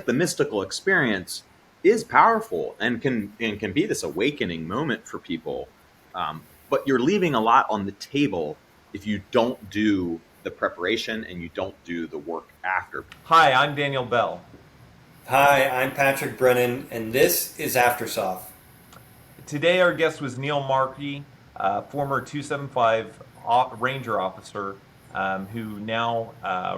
the mystical experience is powerful and can be this awakening moment for people. But you're leaving a lot on the table if you don't do the preparation and you don't do the work after. Hi, I'm Daniel Bell. Hi, I'm Patrick Brennan, and this is AfterSOF. Today, our guest was Neil Markey, former 275 Ranger officer, who now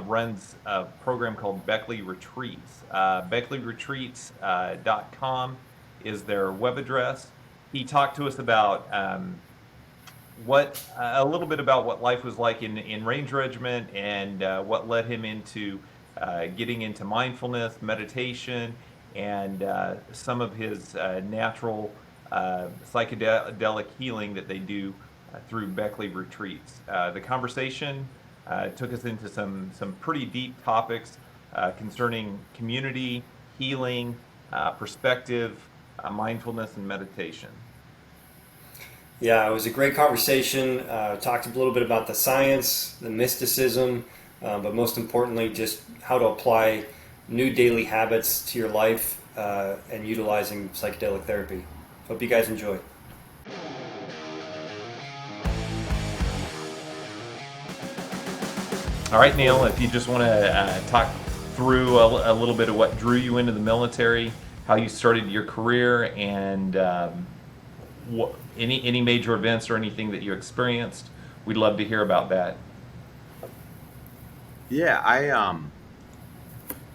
runs a program called Beckley Retreats. BeckleyRetreats.com is their web address. He talked to us about a little bit about what life was like in Ranger Regiment and what led him into getting into mindfulness, meditation, and some of his natural psychedelic healing that they do through Beckley Retreats. The conversation took us into some pretty deep topics concerning community, healing, perspective, mindfulness, and meditation. Yeah, it was a great conversation. Talked a little bit about the science, the mysticism, but most importantly, just how to apply new daily habits to your life and utilizing psychedelic therapy. Hope you guys enjoy. All right, Neil, if you just want to talk through a little bit of what drew you into the military, how you started your career, and any major events or anything that you experienced, we'd love to hear about that. Yeah,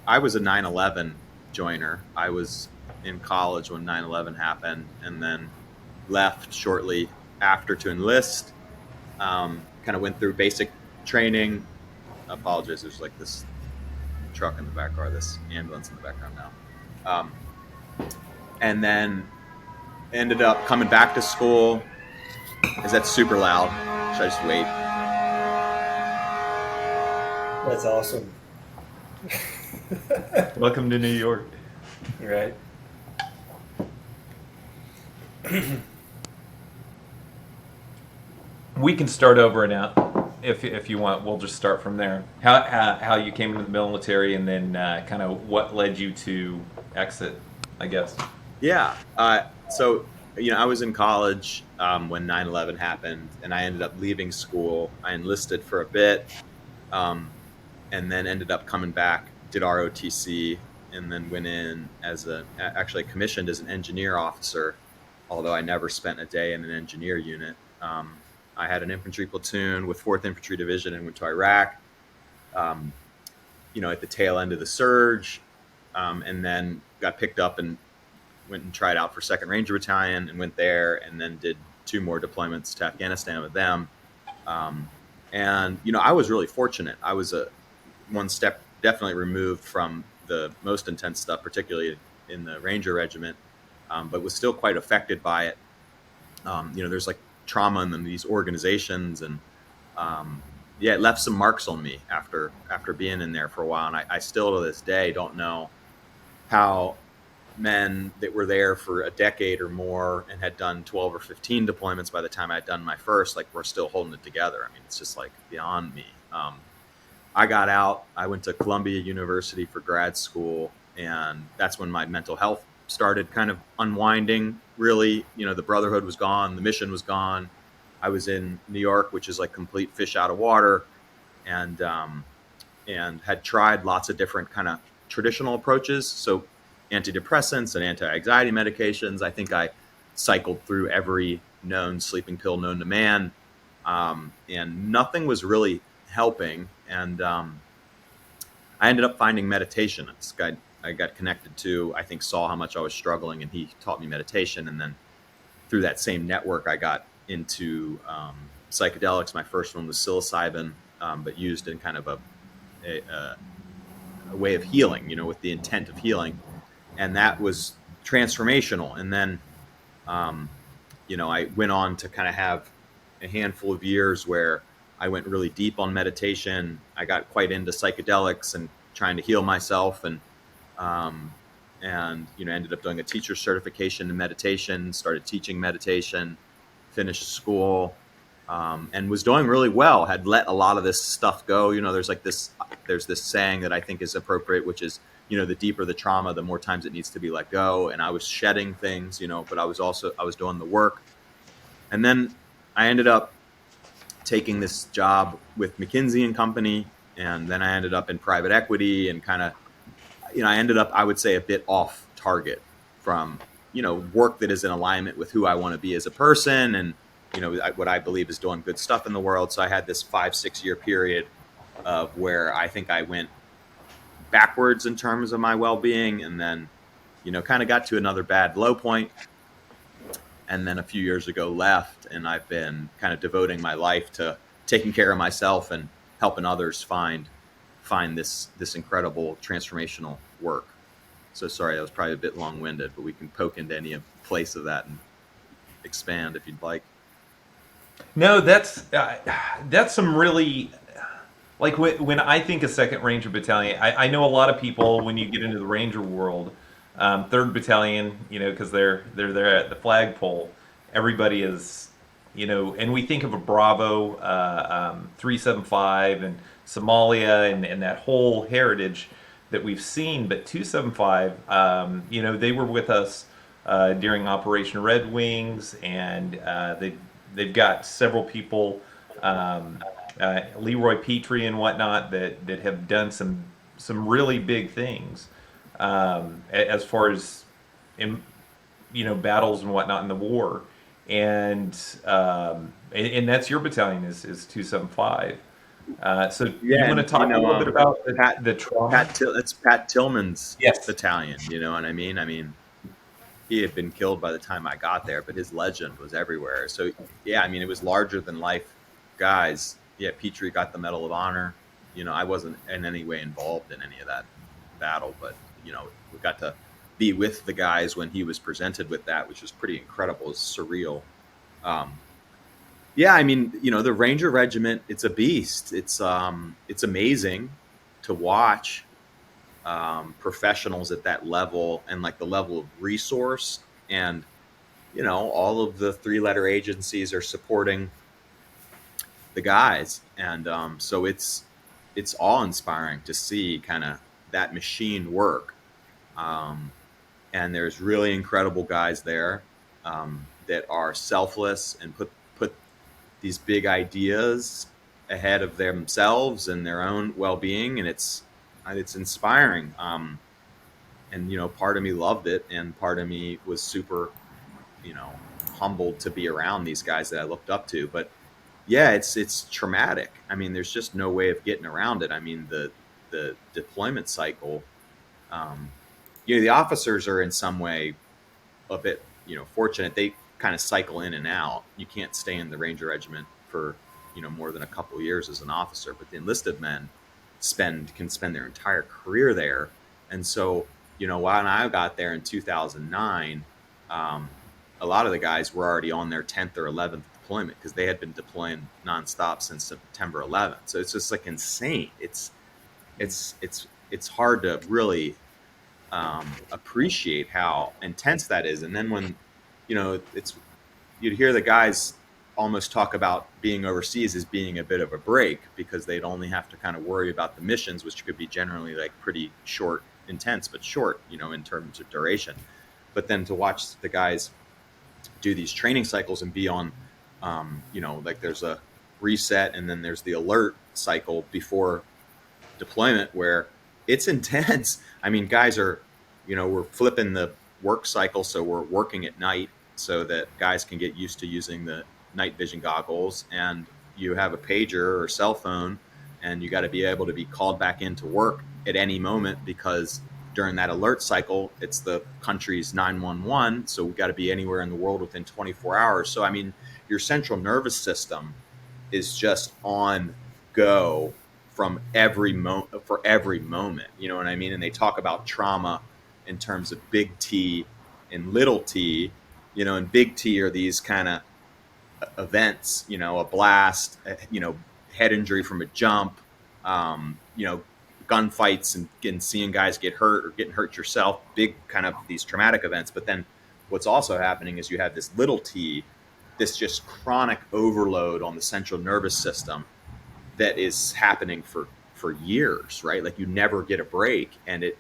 I was a 9/11 joiner. I was in college when 9/11 happened, and then left shortly after to enlist. Kind of went through basic training. I apologize, there's like this truck in the background, this ambulance in the background now. And then ended up coming back to school. Is that super loud? Should I just wait? That's awesome. Welcome to New York. Right. We can start over now if you want. We'll just start from there. How you came into the military, and then kind of what led you to exit, I guess. Yeah. So, I was in college when 9/11 happened, and I ended up leaving school. I enlisted for a bit, and then ended up coming back, did ROTC, and then went in actually commissioned as an engineer officer, although I never spent a day in an engineer unit. I had an infantry platoon with 4th Infantry Division and went to Iraq, at the tail end of the surge, and then got picked up and went and tried out for 2nd Ranger Battalion and went there, and then did 2 more deployments to Afghanistan with them. And I was really fortunate. I was one step definitely removed from the most intense stuff, particularly in the Ranger Regiment, but was still quite affected by it. There's like trauma in these organizations, and it left some marks on me after being in there for a while. And I still to this day don't know how men that were there for a decade or more and had done 12 or 15 deployments by the time I'd done my first, were still holding it together. I mean, it's just beyond me. I got out, I went to Columbia University for grad school, and that's when my mental health started kind of unwinding, really. The brotherhood was gone, the mission was gone. I was in New York, which is like complete fish out of water, and had tried lots of different kind of traditional approaches. So antidepressants and anti-anxiety medications. I think I cycled through every known sleeping pill known to man, and nothing was really helping. And I ended up finding meditation. This guy I got connected to, I think, saw how much I was struggling, and he taught me meditation. And then through that same network, I got into psychedelics. My first one was psilocybin, but used in kind of a way of healing, with the intent of healing. And that was transformational. And then, I went on to kind of have a handful of years where I went really deep on meditation. I got quite into psychedelics and trying to heal myself, and ended up doing a teacher certification in meditation, started teaching meditation, finished school, and was doing really well. Had let a lot of this stuff go. There's this saying that I think is appropriate, which is the deeper the trauma, the more times it needs to be let go. And I was shedding things, but I was doing the work. And then I ended up taking this job with McKinsey and Company. And then I ended up in private equity and kind of, I ended up, I would say, a bit off target from, work that is in alignment with who I want to be as a person and, what I believe is doing good stuff in the world. So I had this 5-6 year period of where I think I went backwards in terms of my well-being, and then, kind of got to another bad low point. And then a few years ago left, and I've been kind of devoting my life to taking care of myself and helping others find this incredible transformational work. So sorry, that was probably a bit long-winded, but we can poke into any place of that and expand if you'd like. No, that's some really, like when I think of Second Ranger Battalion, I know a lot of people when you get into the Ranger world, Third Battalion, because they're there at the flagpole. Everybody is, and we think of a Bravo, 375, and Somalia, and that whole heritage that we've seen. But 275, they were with us during Operation Red Wings, and they've got several people, Leroy Petrie and whatnot, that have done some really big things as far as battles and whatnot in the war, and that's your battalion is 275. So you want to talk a little bit about the trauma? That's Pat Tillman's Yes. battalion. You know what I mean? I mean, he had been killed by the time I got there, but his legend was everywhere. So yeah, I mean, it was larger than life guys. Yeah, Petrie got the Medal of Honor. I wasn't in any way involved in any of that battle, but we got to be with the guys when he was presented with that, which was pretty incredible. It's surreal. Yeah, I mean, the Ranger Regiment, it's a beast. It's amazing to watch professionals at that level and like the level of resource, and all of the 3-letter agencies are supporting the guys, and so it's awe-inspiring to see kind of that machine work. And there's really incredible guys there that are selfless and put these big ideas ahead of themselves and their own well-being, and it's inspiring. And part of me loved it, and part of me was super humbled to be around these guys that I looked up to. But yeah, it's traumatic. I mean, there's just no way of getting around it. I mean, the deployment cycle, the officers are in some way a bit fortunate. They kind of cycle in and out. You can't stay in the Ranger Regiment for more than a couple of years as an officer, but the enlisted men can spend their entire career there. And so when I got there in 2009, a lot of the guys were already on their 10th or 11th deployment because they had been deploying nonstop since September 11th. So it's just like insane. It's hard to really appreciate how intense that is. And then when you'd hear the guys almost talk about being overseas as being a bit of a break because they'd only have to kind of worry about the missions, which could be generally like pretty short, intense, but short, in terms of duration. But then to watch the guys do these training cycles and be on, like there's a reset and then there's the alert cycle before deployment where it's intense. I mean, guys are, we're flipping the work cycle. So we're working at night so that guys can get used to using the night vision goggles, and you have a pager or cell phone, and you got to be able to be called back into work at any moment because during that alert cycle, it's the country's 911. So we've got to be anywhere in the world within 24 hours. So, I mean, your central nervous system is just on go from every moment, you know what I mean? And they talk about trauma in terms of big T and little t, and big T are these kind of events, a blast, head injury from a jump, gunfights and seeing guys get hurt or getting hurt yourself, big kind of these traumatic events. But then what's also happening is you have this little T, this just chronic overload on the central nervous system that is happening for for years, right? Like you never get a break, and it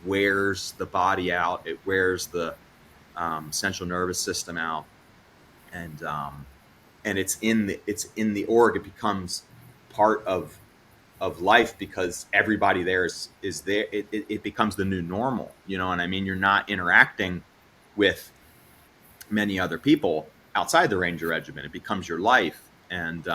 wears the body out. It wears the central nervous system out, and it's in the org. It becomes part of life because everybody there is there. It becomes the new normal, you know what I mean? You're not interacting with many other people outside the Ranger Regiment. It becomes your life, and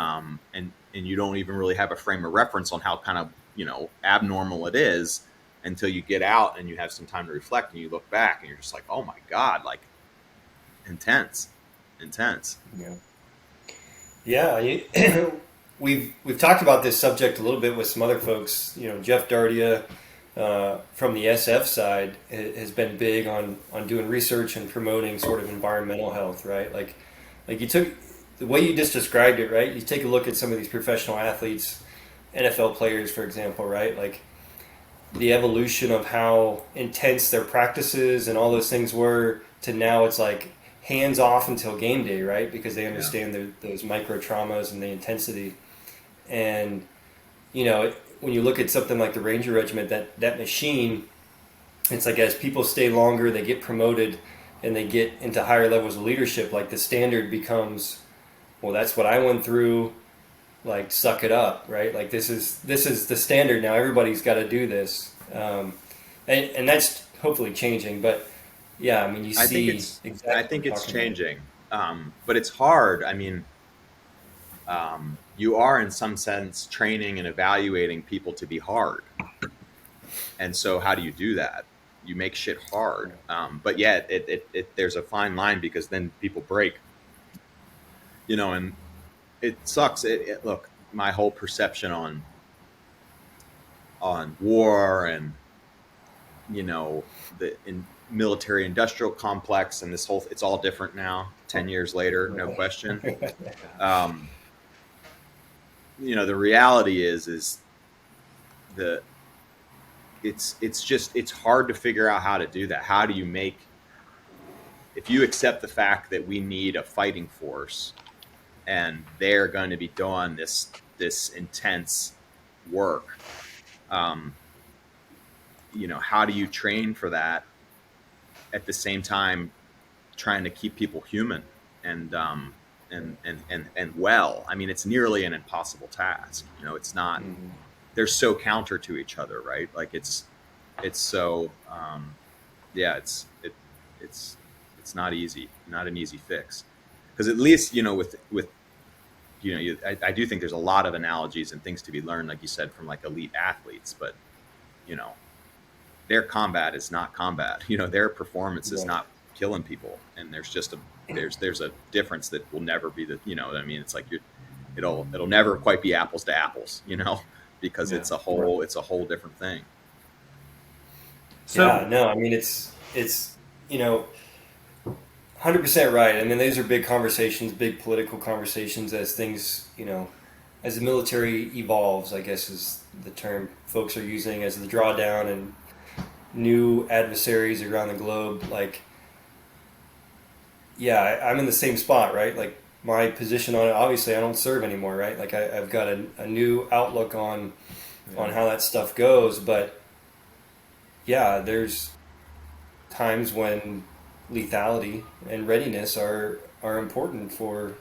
you don't even really have a frame of reference on how kind of, you know, abnormal it is until you get out and you have some time to reflect and you look back and you're just like, oh my god, like intense. Yeah. Yeah, we've talked about this subject a little bit with some other folks. You know, Jeff Dardia from the SF side has been big on doing research and promoting sort of environmental health, right? Like you took the way you just described it, right? You take a look at some of these professional athletes, NFL players, for example, right? Like the evolution of how intense their practices and all those things were to now it's like hands off until game day, right? Because they understand those micro traumas and the intensity. And, you know, when you look at something like the Ranger Regiment, that machine, it's like as people stay longer, they get promoted and they get into higher levels of leadership, like the standard becomes, well, that's what I went through, like suck it up, right? Like this is the standard now. Everybody's got to do this. And that's hopefully changing, but yeah, I mean, you see exactly. I think it's changing, but it's hard. I mean, you are in some sense training and evaluating people to be hard, and so how do you do that? You make shit hard, but yeah, there's a fine line because then people break, you know, and it sucks. Look, my whole perception on war and, you know, the military industrial complex and this whole, it's all different now 10 years later, no question. You know, the reality is it's hard to figure out how to do that. How do you make, if you accept the fact that we need a fighting force and they're going to be doing this intense work, you know, how do you train for that at the same time trying to keep people human and well? I mean, it's nearly an impossible task. You know, it's not. Mm-hmm. They're so counter to each other, right? Like it's so yeah, it's not easy, not an easy fix. Because at least, you know, with you know, I do think there's a lot of analogies and things to be learned, like you said, from like elite athletes. But, you know, their combat is not combat. You know, their performance is not killing people, and there's just there's a difference that will never be the, you know what I mean? It's like it'll never quite be apples to apples, you know, because it's a whole different thing. So yeah, no, I mean it's you know, 100% right. I mean, these are big conversations, big political conversations as things, you know, as the military evolves, I guess is the term folks are using, as the drawdown and new adversaries around the globe. Like, yeah, I'm in the same spot, right? Like my position on it, obviously I don't serve anymore, right? Like I've got a new outlook on how that stuff goes. But yeah, there's times when lethality and readiness are important for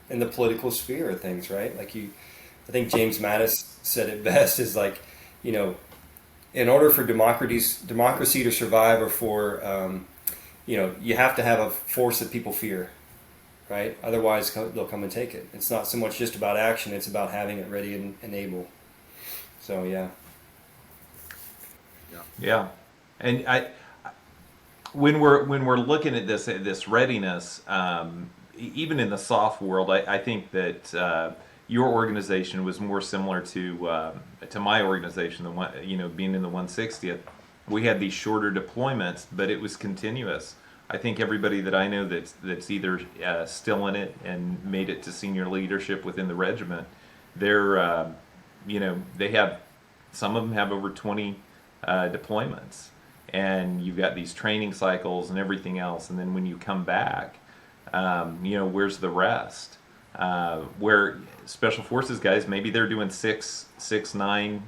in the political sphere of things, right? Like I think James Mattis said it best, is like, you know, in order for democracy to survive, or for you know, you have to have a force that people fear, right? Otherwise they'll come and take it. It's not so much just about action, it's about having it ready and able. So yeah. And when we're looking at this readiness, even in the SOF world, I think that your organization was more similar to my organization. The one, you know, being in the 160th, we had these shorter deployments, but it was continuous. I think everybody that I know that's either still in it and made it to senior leadership within the regiment, they're you know, they have, some of them have over 20 deployments. And you've got these training cycles and everything else, and then when you come back, you know, where's the rest? where special forces guys, maybe they're doing 9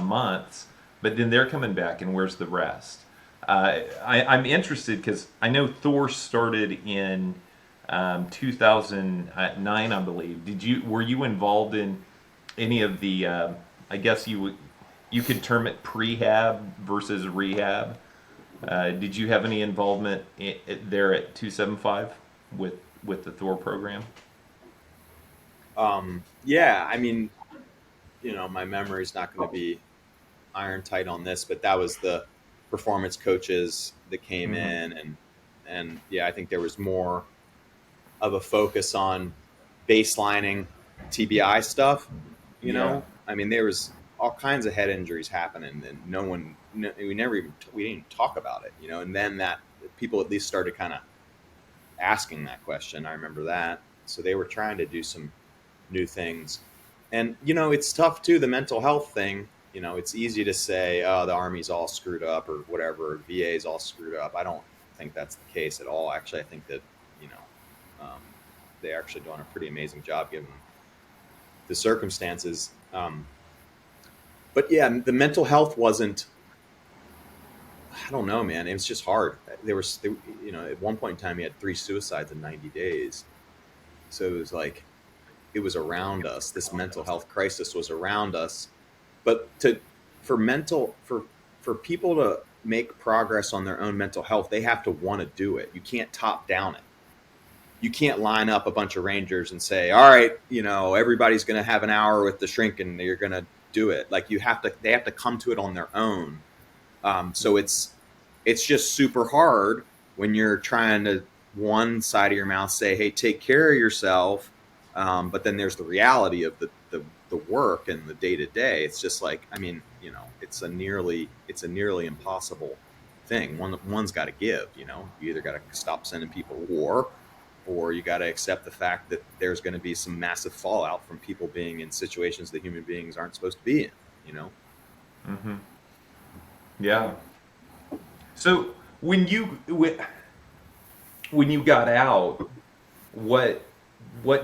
months, but then they're coming back, and where's the rest? I'm interested because I know Thor started in 2009, I believe. Were you involved in any of the? I guess you could term it prehab versus rehab. Did you have any involvement there at 275 with the Thor program? Yeah, I mean, my memory's not going to be iron tight on this, but that was the performance coaches that came Mm-hmm. in, and yeah, I think there was more of a focus on baselining TBI stuff. Yeah. I mean, there was all kinds of head injuries happening, and we didn't even talk about it. And then that people at least started kind of asking that question. I remember that, so they were trying to do some new things. And it's tough too, the mental health thing. It's easy to say, oh, the Army's all screwed up or whatever, or VA's all screwed up. I don't think that's the case at all. Actually, I think that they're actually doing a pretty amazing job given the circumstances. But yeah, the mental health wasn't. I don't know, man. It was just hard. At one point in time, he had 3 suicides in 90 days. So it was like it was around us. This mental health crisis was around us. But for people to make progress on their own mental health, they have to want to do it. You can't top down it. You can't line up a bunch of Rangers and say, all right, everybody's going to have an hour with the shrink and you're going to do it. Like they have to come to it on their own. So it's just super hard when you're trying to one side of your mouth say, hey, take care of yourself. But then there's the reality of the work and the day to day. It's just like, I mean, it's a nearly impossible thing. One's got to give. You either got to stop sending people to war, or you got to accept the fact that there's going to be some massive fallout from people being in situations that human beings aren't supposed to be in. Mm-hmm. Yeah. So when you got out, what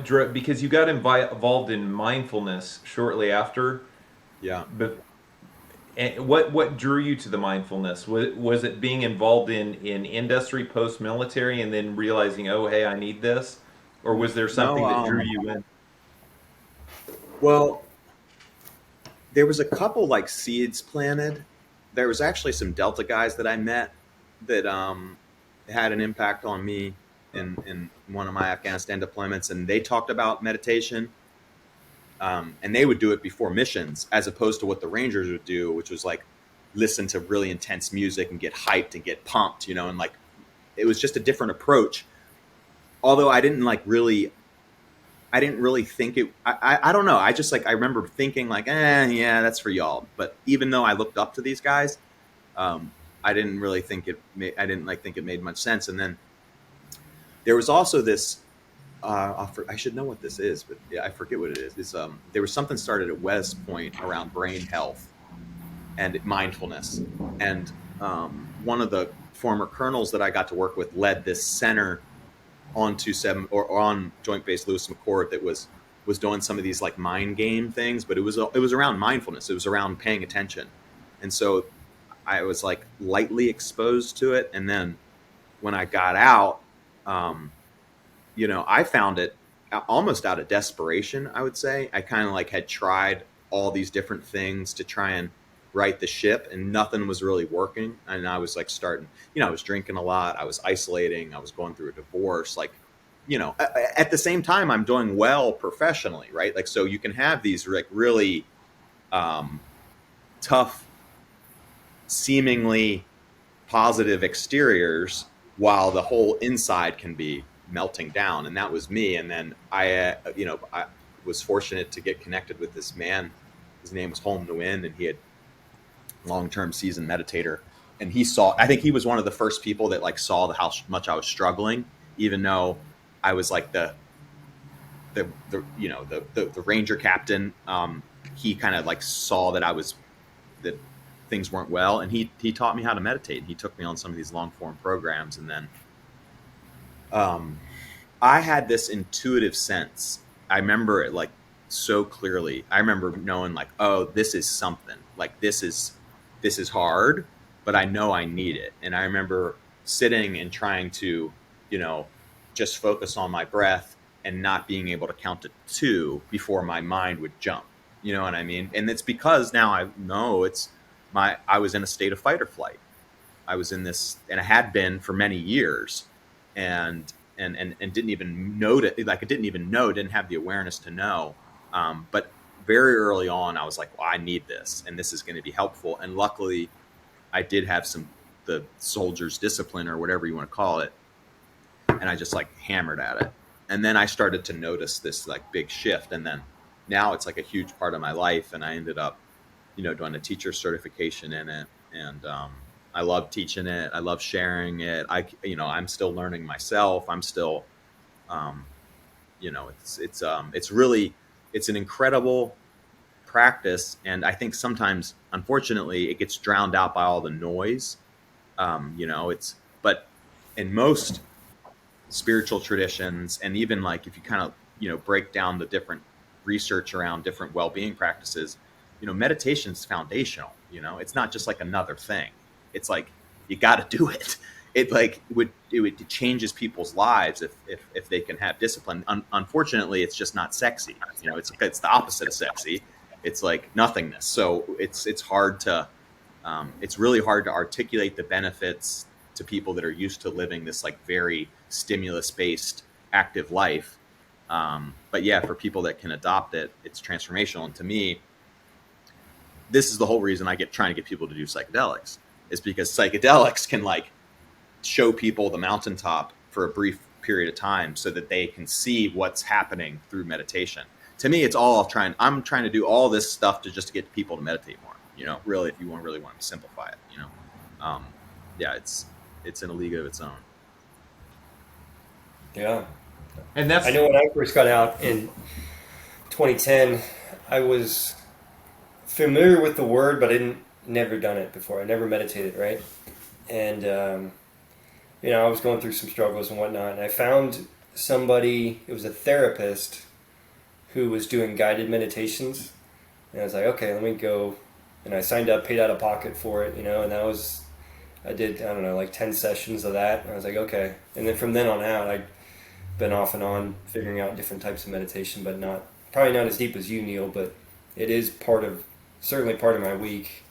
drove, because you got involved in mindfulness shortly after. Yeah. But what drew you to the mindfulness? Was it being involved in industry post military and then realizing, oh hey, I need this, or was there something that drew you in? Well, there was a couple like seeds planted. There was actually some Delta guys that I met that had an impact on me in one of my Afghanistan deployments, and they talked about meditation. And they would do it before missions, as opposed to what the Rangers would do, which was like listen to really intense music and get hyped and get pumped, and like it was just a different approach. Although I didn't really think it. I don't know. I just I remember thinking like, yeah, that's for y'all. But even though I looked up to these guys, I didn't really think it. I didn't think it made much sense. And then there was also this. I should know what this is, but yeah, I forget what it is. There was something started at West Point around brain health and mindfulness, and one of the former colonels that I got to work with led this center on 27 or on Joint Base Lewis McChord that was doing some of these like mind game things, but it was around mindfulness. It was around paying attention, and so I was like lightly exposed to it, and then when I got out. I found it almost out of desperation, I would say. I kind of had tried all these different things to try and right the ship, and nothing was really working. And I was starting, I was drinking a lot. I was isolating. I was going through a divorce. At the same time, I'm doing well professionally, right? So you can have these really tough, seemingly positive exteriors while the whole inside can be melting down. And that was me. And then I was fortunate to get connected with this man. His name was Home Nguyen, and he had long-term seasoned meditator. And I think he was one of the first people that saw how much I was struggling, even though I was the Ranger captain. He kind of saw that things weren't well, and he taught me how to meditate. He took me on some of these long form programs, and then I had this intuitive sense. I remember it like so clearly. I remember knowing like, oh, this is something. Like this is hard, but I know I need it. And I remember sitting and trying to, you know, just focus on my breath and not being able to count to 2 before my mind would jump. You know what I mean? And it's because now I know I was in a state of fight or flight. I was in this, and I had been for many years, and didn't even know it. Like I didn't even know, didn't have the awareness to know. But very early on, I was like, well, I need this, and this is going to be helpful. And luckily, I did have the soldier's discipline or whatever you want to call it, and I just like hammered at it. And then I started to notice this like big shift, and then now it's like a huge part of my life. And I ended up, doing a teacher certification in it, and I love teaching it. I love sharing it. I'm still learning myself. I'm still, it's really, it's an incredible practice. And I think sometimes, unfortunately, it gets drowned out by all the noise. But in most spiritual traditions, and even like if you kind of, break down the different research around different well-being practices, meditation is foundational. It's not just like another thing. It's like you got to do it. It changes people's lives if they can have discipline. Unfortunately, it's just not sexy. It's the opposite of sexy. It's like nothingness. So it's hard to it's really hard to articulate the benefits to people that are used to living this like very stimulus-based active life. But yeah, for people that can adopt it, it's transformational. And to me, this is the whole reason trying to get people to do psychedelics, is because psychedelics can like show people the mountaintop for a brief period of time so that they can see what's happening through meditation. To me, I'm trying to do all this stuff to just get people to meditate more, really, if you really want to simplify it, yeah, it's in a league of its own. Yeah. And that's, I know when I first got out in 2010, I was familiar with the word, but I never done it before. I never meditated, right? And, I was going through some struggles and whatnot, and I found somebody, it was a therapist, who was doing guided meditations. And I was like, okay, let me go. And I signed up, paid out of pocket for it, and I did, I don't know, like 10 sessions of that. And I was like, okay. And then from then on out, I'd been off and on figuring out different types of meditation, but probably not as deep as you, Neil, but it is certainly part of my week.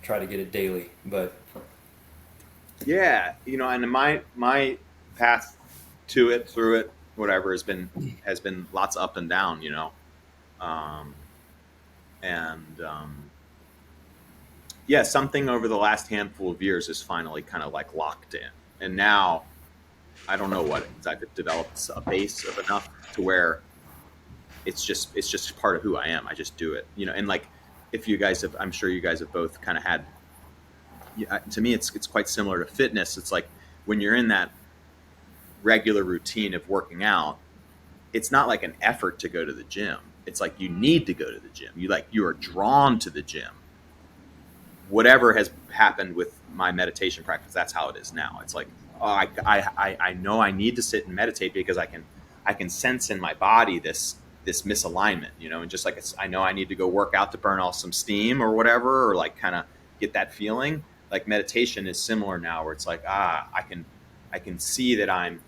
Try to get it daily, but yeah, and my path to it, through it, whatever, has been lots of up and down, yeah, something over the last handful of years is finally kind of like locked in, and now I don't know what it is. I've developed a base of enough to where it's just part of who I am. I just do it, and like if you guys have, I'm sure you guys have both kind of had. To me, it's quite similar to fitness. It's like when you're in that regular routine of working out, it's not like an effort to go to the gym. It's like you need to go to the gym. You are drawn to the gym. Whatever has happened with my meditation practice, that's how it is now. It's like, oh, I know I need to sit and meditate because I can sense in my body this misalignment, and just like I know I need to go work out to burn off some steam or whatever, or like kind of get that feeling. Like meditation is similar now, where it's like, I can see that I'm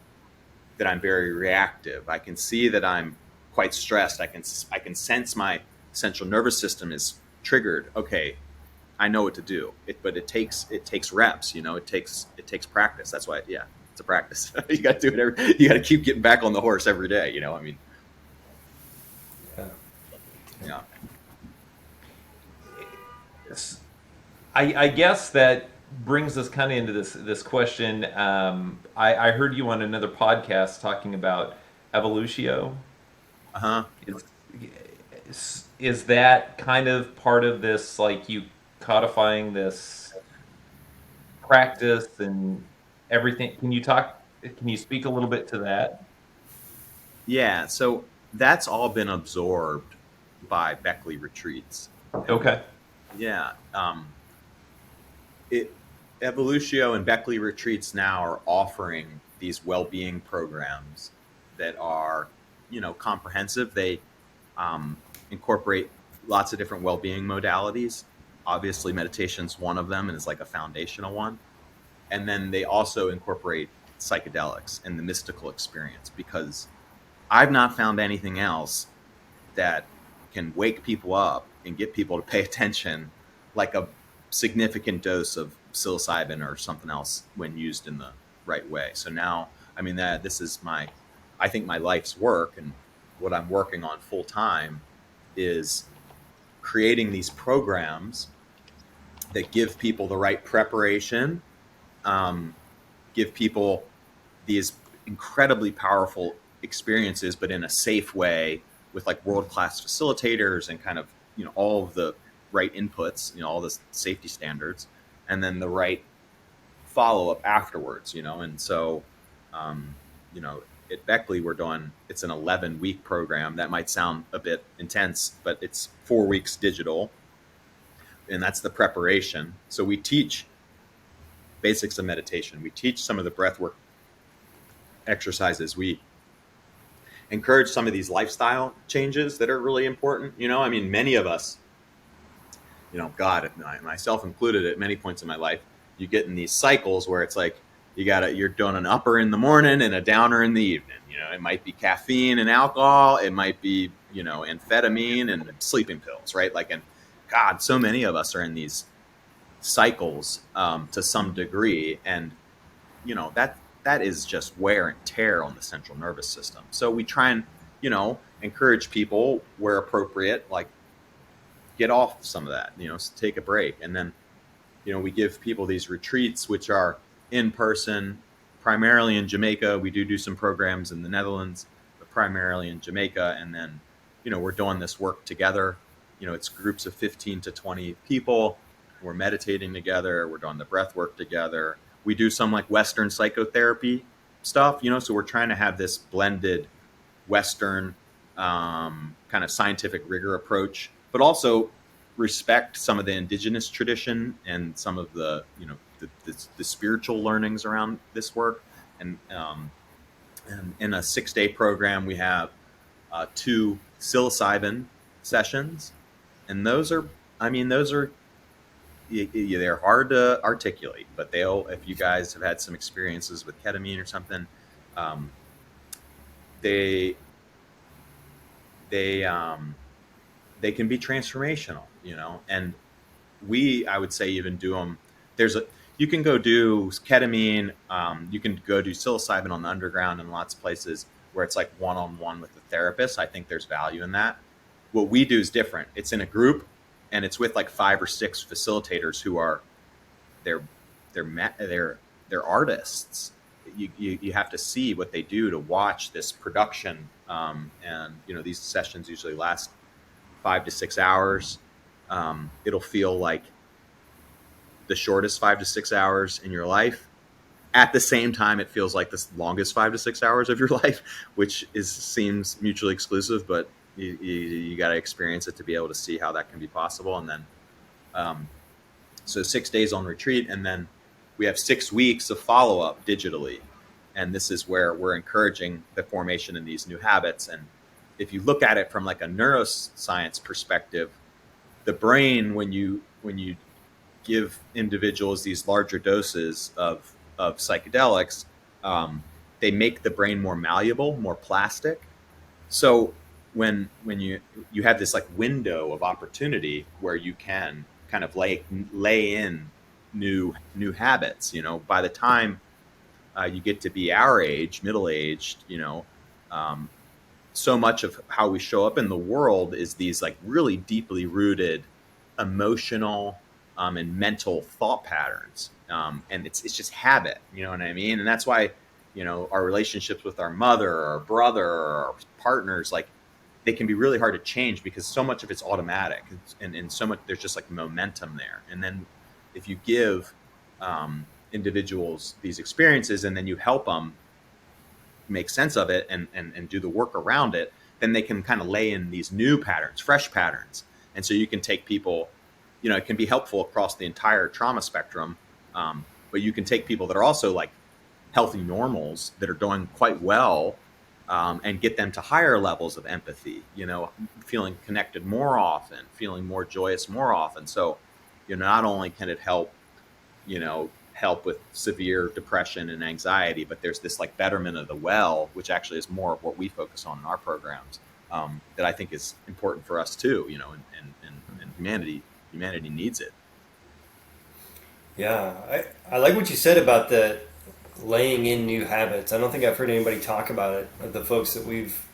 very reactive. I can see that I'm quite stressed. I can sense my central nervous system is triggered. Okay, I know what to do. But it takes reps. It takes practice. That's why, yeah, it's a practice. You got to do it. You got to keep getting back on the horse every day. I mean, yeah. I guess that brings us kind of into this question. I heard you on another podcast talking about evolutio. Uh-huh. Is that kind of part of this, like you codifying this practice and everything? Can you speak a little bit to that? Yeah, so that's all been absorbed by Beckley retreats. Okay. Yeah. Evolutio and Beckley retreats now are offering these well-being programs that are comprehensive. They incorporate lots of different well-being modalities. Obviously, meditation's one of them, and is like a foundational one. And then they also incorporate psychedelics and the mystical experience, because I've not found anything else that can wake people up and get people to pay attention like a significant dose of psilocybin or something else when used in the right way. So now, I mean, that this is I think my life's work, and what I'm working on full time is creating these programs that give people the right preparation, give people these incredibly powerful experiences, but in a safe way, with like world-class facilitators and kind of, all of the right inputs, all the safety standards, and then the right follow-up afterwards, and so, at Beckley, it's an 11-week program. That might sound a bit intense, but it's 4 weeks digital, and that's the preparation. So we teach basics of meditation. We teach some of the breathwork exercises. We encourage some of these lifestyle changes that are really important. I mean, many of us, God, myself included, at many points in my life, you get in these cycles where it's like you're doing an upper in the morning and a downer in the evening. It might be caffeine and alcohol. It might be, amphetamine and sleeping pills, right? Like, and God, so many of us are in these cycles to some degree, and that is just wear and tear on the central nervous system. So we try and encourage people where appropriate, like, get off some of that, take a break. And then we give people these retreats, which are in person, primarily in Jamaica. We do some programs in the Netherlands, but primarily in Jamaica. And then we're doing this work together. It's groups of 15 to 20 people. We're meditating together. We're doing the breath work together. We do some like Western psychotherapy stuff, so we're trying to have this blended Western kind of scientific rigor approach, but also respect some of the indigenous tradition and some of the, the spiritual learnings around this work. And in a 6-day program, we have 2 psilocybin sessions. And those are they're hard to articulate, but if you guys have had some experiences with ketamine or something, they can be transformational, and I would say even do them. You can go do ketamine, you can go do psilocybin on the underground in lots of places where it's like one-on-one with the therapist. I think there's value in that. What we do is different. It's in a group, and it's with like 5 or 6 facilitators who are they're artists. You have to see what they do to watch this production, and these sessions usually last 5 to 6 hours. It'll feel like the shortest 5 to 6 hours in your life. At the same time, it feels like the longest 5 to 6 hours of your life, which seems mutually exclusive, but you got to experience it to be able to see how that can be possible. And then, so 6 days on retreat, and then we have 6 weeks of follow-up digitally. And this is where we're encouraging the formation in these new habits. And if you look at it from like a neuroscience perspective, the brain, when you give individuals these larger doses of psychedelics, they make the brain more malleable, more plastic. So when you have this like window of opportunity where you can kind of lay in new habits, by the time you get to be our age, middle-aged, so much of how we show up in the world is these like really deeply rooted emotional and mental thought patterns, and it's just habit, you know what I mean? And that's why our relationships with our mother or our brother or our partners, like, they can be really hard to change because so much of it's automatic, and so much there's just like momentum there. And then if you give individuals these experiences and then you help them make sense of it and do the work around it, then they can kind of lay in these new patterns, fresh patterns. And so you can take people, it can be helpful across the entire trauma spectrum, but you can take people that are also like healthy normals that are doing quite well and get them to higher levels of empathy, feeling connected more often, feeling more joyous more often. So, not only can it help with severe depression and anxiety, but there's this like betterment of the well, which actually is more of what we focus on in our programs, that I think is important for us too, and humanity needs it. Yeah, I like what you said about the laying in new habits. I don't think I've heard anybody talk about it, of the folks that we've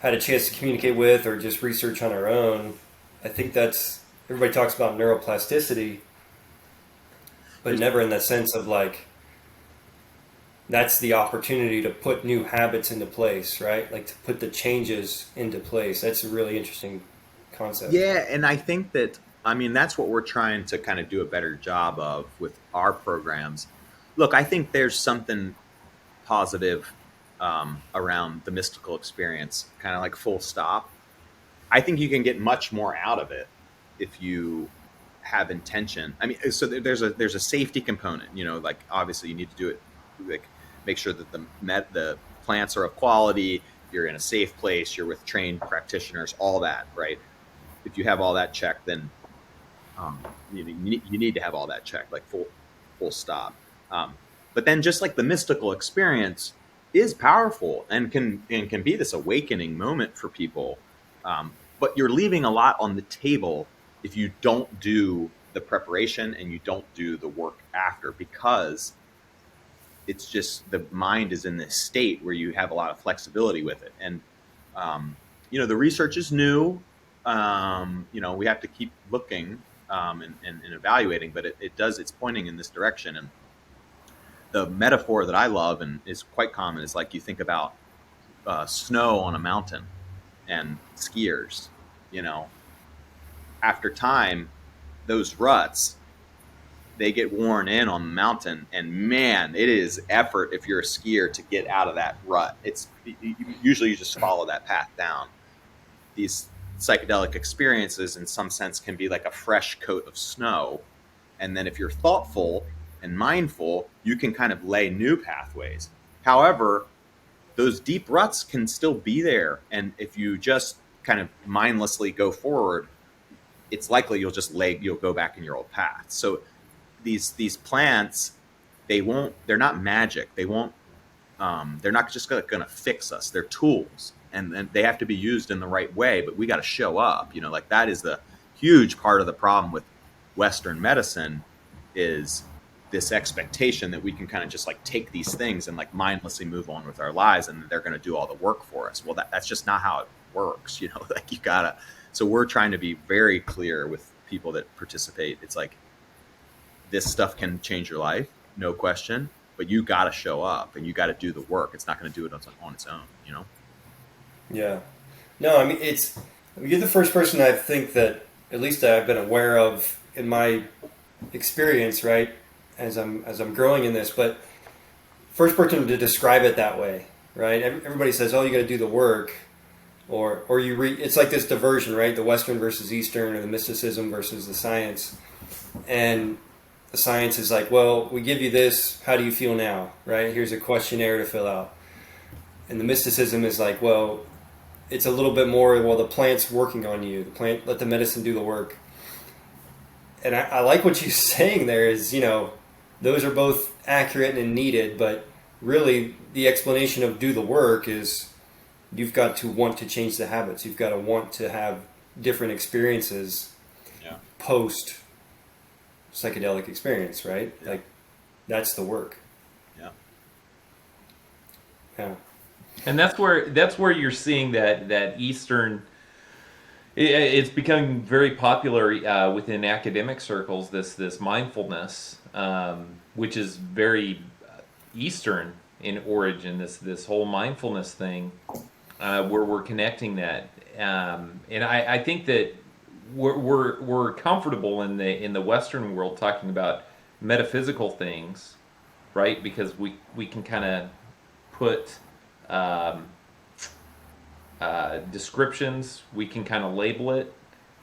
had a chance to communicate with or just research on our own. I think everybody talks about neuroplasticity, but never in the sense of like, that's the opportunity to put new habits into place, right? Like to put the changes into place. That's a really interesting concept. Yeah, and I think that's what we're trying to kind of do a better job of with our programs. Look, I think there's something positive around the mystical experience, kind of like full stop. I think you can get much more out of it if you have intention. I mean, so there's a safety component. Like obviously you need to do it, like make sure that the plants are of quality. You're in a safe place. You're with trained practitioners. All that, right? If you have all that checked, then you need to have all that checked, like full stop. But then just like the mystical experience is powerful and can be this awakening moment for people. But you're leaving a lot on the table if you don't do the preparation and you don't do the work after, because it's just the mind is in this state where you have a lot of flexibility with it. And the research is new. We have to keep looking and evaluating, but it's pointing in this direction. And the metaphor that I love and is quite common is like you think about snow on a mountain and skiers. After time, those ruts, they get worn in on the mountain, and man, it is effort if you're a skier to get out of that rut. Usually you just follow that path down. These psychedelic experiences in some sense can be like a fresh coat of snow, and then if you're thoughtful and mindful, you can kind of lay new pathways. However, those deep ruts can still be there, and if you just kind of mindlessly go forward, it's likely you'll go back in your old path. So these plants, they're not magic. They're not just going to fix us. They're tools, and they have to be used in the right way, but we got to show up. Like that is the huge part of the problem with Western medicine, is this expectation that we can kind of just like take these things and like mindlessly move on with our lives, and they're going to do all the work for us. Well, that's just not how it works. Like you gotta. So we're trying to be very clear with people that participate. It's like, this stuff can change your life, no question, but you got to show up and you got to do the work. It's not going to do it on its own, Yeah. No, I mean, you're the first person I think that at least I've been aware of in my experience, right, as I'm growing in this, but first person to describe it that way, right? Everybody says, "Oh, you got to do the work," or it's like this diversion, right? The Western versus Eastern, or the mysticism versus the science, and the science is like, well, we give you this. How do you feel now, right? Here's a questionnaire to fill out, and the mysticism is like, well, it's a little bit more. Well, the plant's working on you. The plant, let the medicine do the work. And I like what you're saying there is, those are both accurate and needed, but really the explanation of do the work is you've got to want to change the habits. You've got to want to have different experiences post psychedelic experience, right? Yeah. Like that's the work. Yeah. Yeah. And that's where you're seeing that Eastern. It's becoming very popular within academic circles. This mindfulness, which is very Eastern in origin. This whole mindfulness thing, where we're connecting that, and I think that we're comfortable in the Western world talking about metaphysical things, right? Because we can kind of put descriptions, we can kind of label it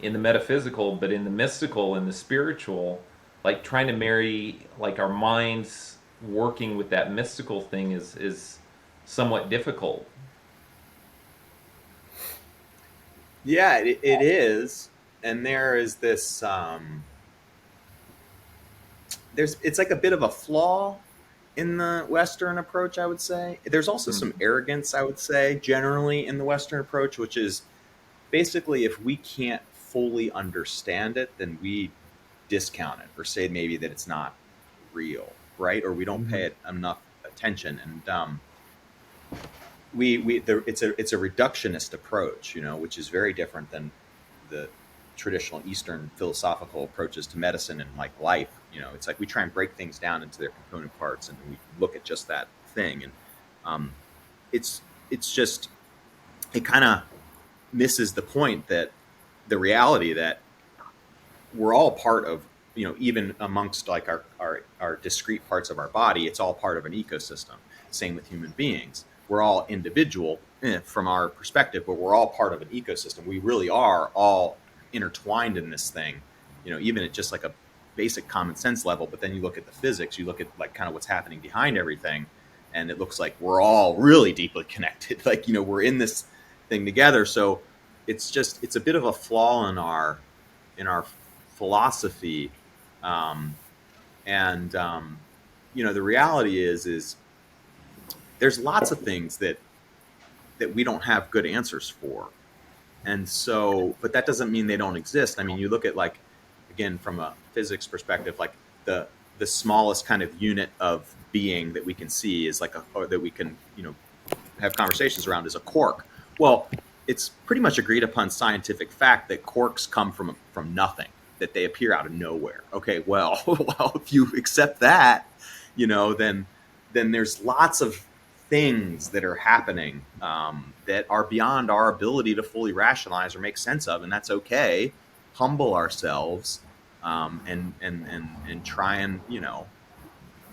in the metaphysical, but in the mystical and the spiritual, like trying to marry like our minds working with that mystical thing is somewhat difficult. Yeah, it is. And there is this, it's like a bit of a flaw in the Western approach, I would say. There's also some Mhm. arrogance, I would say, generally in the Western approach, which is basically if we can't fully understand it, then we discount it or say maybe that it's not real, right? Or we don't pay Mhm. it enough attention. And it's a reductionist approach, which is very different than the traditional Eastern philosophical approaches to medicine and like life. It's like we try and break things down into their component parts, and we look at just that thing. And um, it's it's just it kind of misses the point that the reality that we're all part of, even amongst like our discrete parts of our body, it's all part of an ecosystem. Same with human beings. We're all individual from our perspective, but we're all part of an ecosystem. We really are all intertwined in this thing, even at just like a basic common sense level. But then you look at the physics, you look at like kind of what's happening behind everything, and it looks like we're all really deeply connected. Like, we're in this thing together. So it's a bit of a flaw in our philosophy. Um, and the reality is there's lots of things that we don't have good answers for. And so, but that doesn't mean they don't exist. I mean, you look at, like, again, from a physics perspective, like the smallest kind of unit of being that we can see is like or that we can, have conversations around, is a quark. Well, it's pretty much agreed upon scientific fact that quarks come from nothing, that they appear out of nowhere. Okay, well, well, if you accept that, then there's lots of things that are happening that are beyond our ability to fully rationalize or make sense of, and that's okay. Humble ourselves, and try and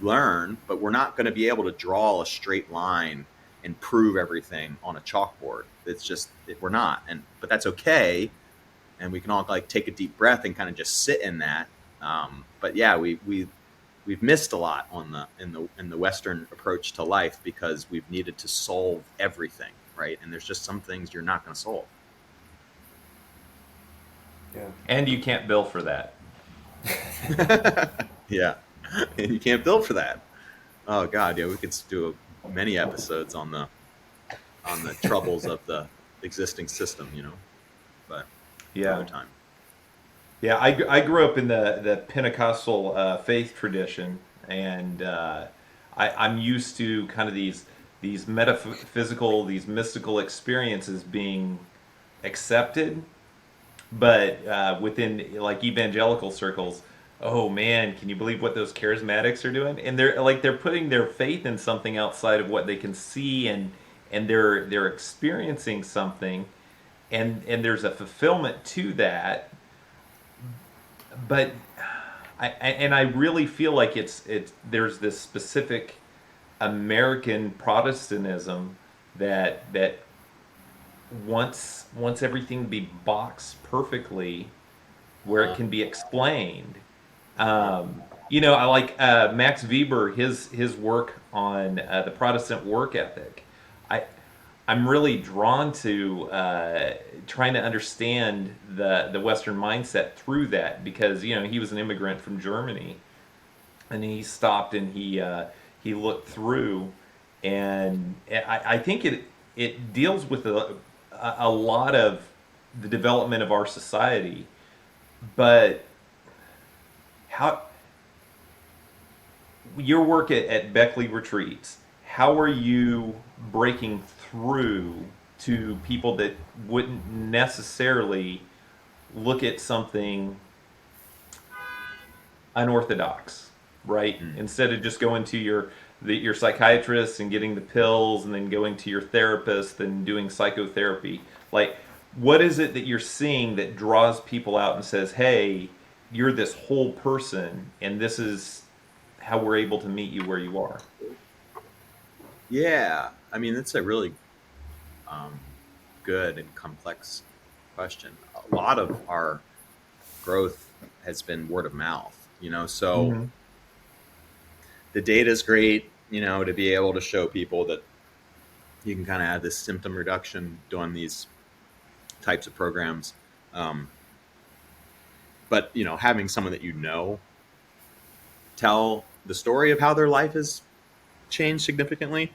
learn, but we're not going to be able to draw a straight line and prove everything on a chalkboard. It's just we're not, but that's okay, and we can all like take a deep breath and kind of just sit in that. But yeah, we've missed a lot in the Western approach to life because we've needed to solve everything, right? And there's just some things you're not going to solve. Yeah. And you can't bill for that. Yeah, and you can't bill for that. Oh God, yeah, we could do many episodes on the troubles of the existing system, but another Yeah. time. Yeah, I grew up in the Pentecostal faith tradition, and I'm used to kind of these metaphysical, these mystical experiences being accepted, but within like evangelical circles, oh man, can you believe what those charismatics are doing? And they're putting their faith in something outside of what they can see, and they're experiencing something, and there's a fulfillment to that, but I really feel like it's there's this specific American Protestantism that wants everything to be boxed perfectly where it can be explained. I like Max Weber, his work on the Protestant work ethic. I I'm really drawn to trying to understand the Western mindset through that because he was an immigrant from Germany, and he stopped and he looked through, and I think it deals with a lot of the development of our society, but how your work at Beckley Retreats, how are you breaking through to people that wouldn't necessarily look at something unorthodox, right? Mm. Instead of just going to your psychiatrist and getting the pills and then going to your therapist and doing psychotherapy. Like, what is it that you're seeing that draws people out and says, "Hey, you're this whole person, and this is how we're able to meet you where you are." Yeah, I mean, that's a really um, good and complex question. A lot of our growth has been word of mouth, so Mm-hmm. the data is great, to be able to show people that you can kind of have this symptom reduction doing these types of programs. But having someone that tell the story of how their life has changed significantly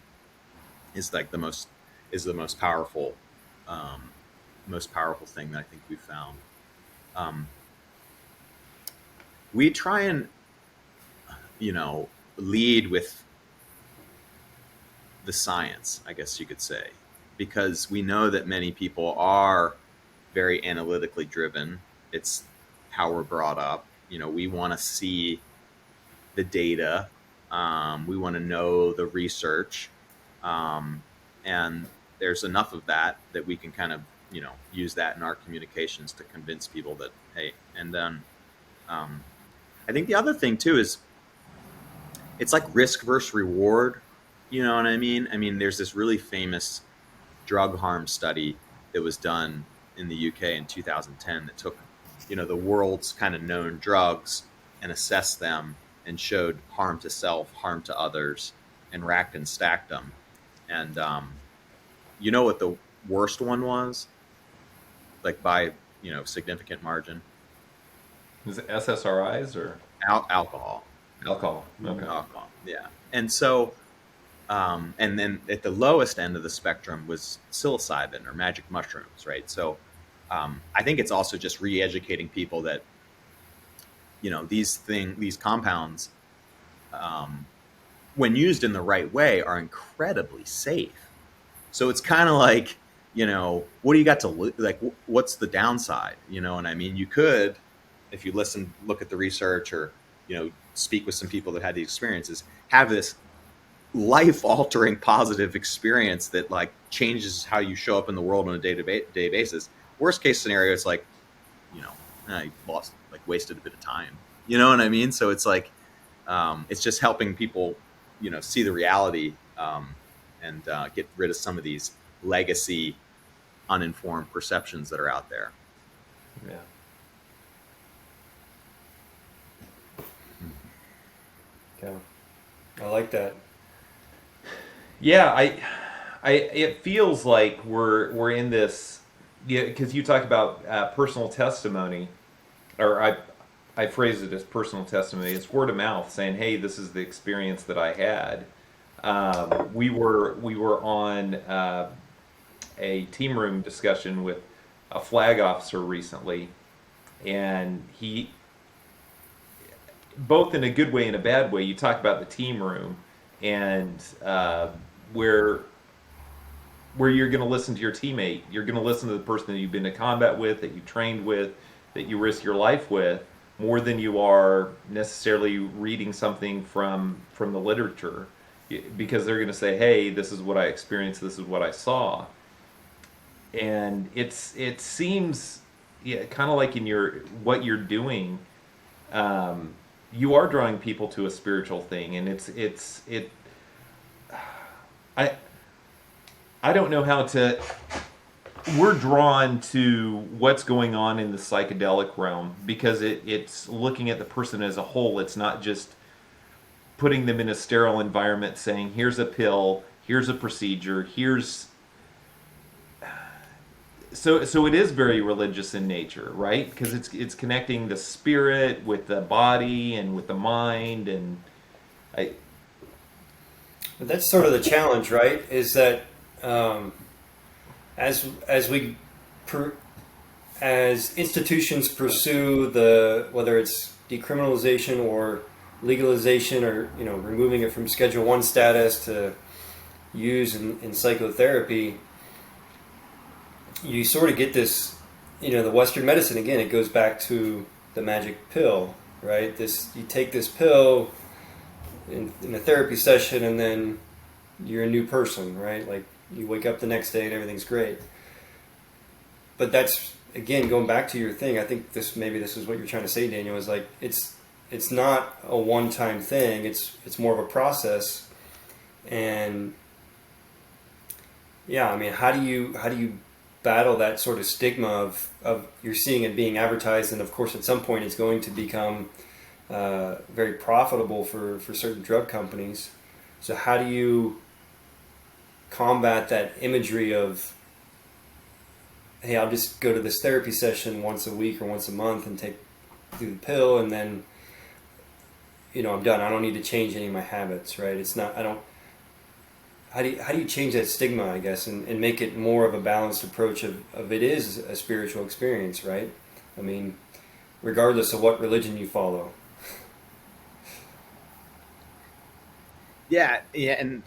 is like the most powerful thing that I think we've found. We try and lead with the science, I guess you could say, because we know that many people are very analytically driven. It's how we're brought up. We want to see the data. We want to know the research. And there's enough of that we can kind of, use that in our communications to convince people that, hey, and then I think the other thing too is it's like risk versus reward. You know what I mean? I mean, there's this really famous drug harm study that was done in the UK in 2010 that took, the world's kind of known drugs and assessed them and showed harm to self, harm to others, and racked and stacked them. And you know what the worst one was? Like by, significant margin? Is it SSRIs or Alcohol. alcohol? Okay. Alcohol, yeah. And so, and then at the lowest end of the spectrum was psilocybin or magic mushrooms, right? So I think it's also just re-educating people that, these compounds, when used in the right way, are incredibly safe. So it's kind of like, what do you got to like? What's the downside? You know what I mean? You could, if you look at the research, or speak with some people that had the experiences, have this life-altering positive experience that like changes how you show up in the world on a day-to-day basis. Worst case scenario, it's like, I wasted a bit of time. You know what I mean? So it's like, it's just helping people, see the reality, and get rid of some of these legacy, uninformed perceptions that are out there. Yeah. Okay. I like that. Yeah, it feels like we're in this, because you talk about personal testimony, or I phrase it as personal testimony. It's word of mouth, saying, "Hey, this is the experience that I had." We were on a team room discussion with a flag officer recently, and he, both in a good way and a bad way, you talk about the team room and where you're going to listen to your teammate, you're going to listen to the person that you've been to combat with, that you trained with, that you risk your life with, more than you are necessarily reading something from the literature, because they're going to say, hey, this is what I experienced, this is what I saw. And it seems, kind of like in what you're doing, you are drawing people to a spiritual thing, and I don't know how to. We're drawn to what's going on in the psychedelic realm because it's looking at the person as a whole. It's not just putting them in a sterile environment saying, here's a pill, here's a procedure, here's... So it is very religious in nature, right? Because it's connecting the spirit with the body and with the mind, and But that's sort of the challenge, right? Is that as institutions pursue whether it's decriminalization or legalization, or removing it from Schedule 1 status to use in psychotherapy, you sort of get this, the Western medicine, again, it goes back to the magic pill, right? You take this pill in a therapy session, and then you're a new person, right? Like, you wake up the next day and everything's great. But that's, again, going back to your thing, I think this is what you're trying to say, Daniel, is like, it's not a one-time thing, it's more of a process. And yeah, I mean, how do you battle that sort of stigma of you're seeing it being advertised, and of course at some point it's going to become very profitable for certain drug companies. So how do you combat that imagery of hey, I'll just go to this therapy session once a week or once a month and do the pill, and then I'm done. I don't need to change any of my habits, right? It's not. I don't. How do you change that stigma, I guess, and make it more of a balanced approach of it is a spiritual experience, right? I mean, regardless of what religion you follow. Yeah, and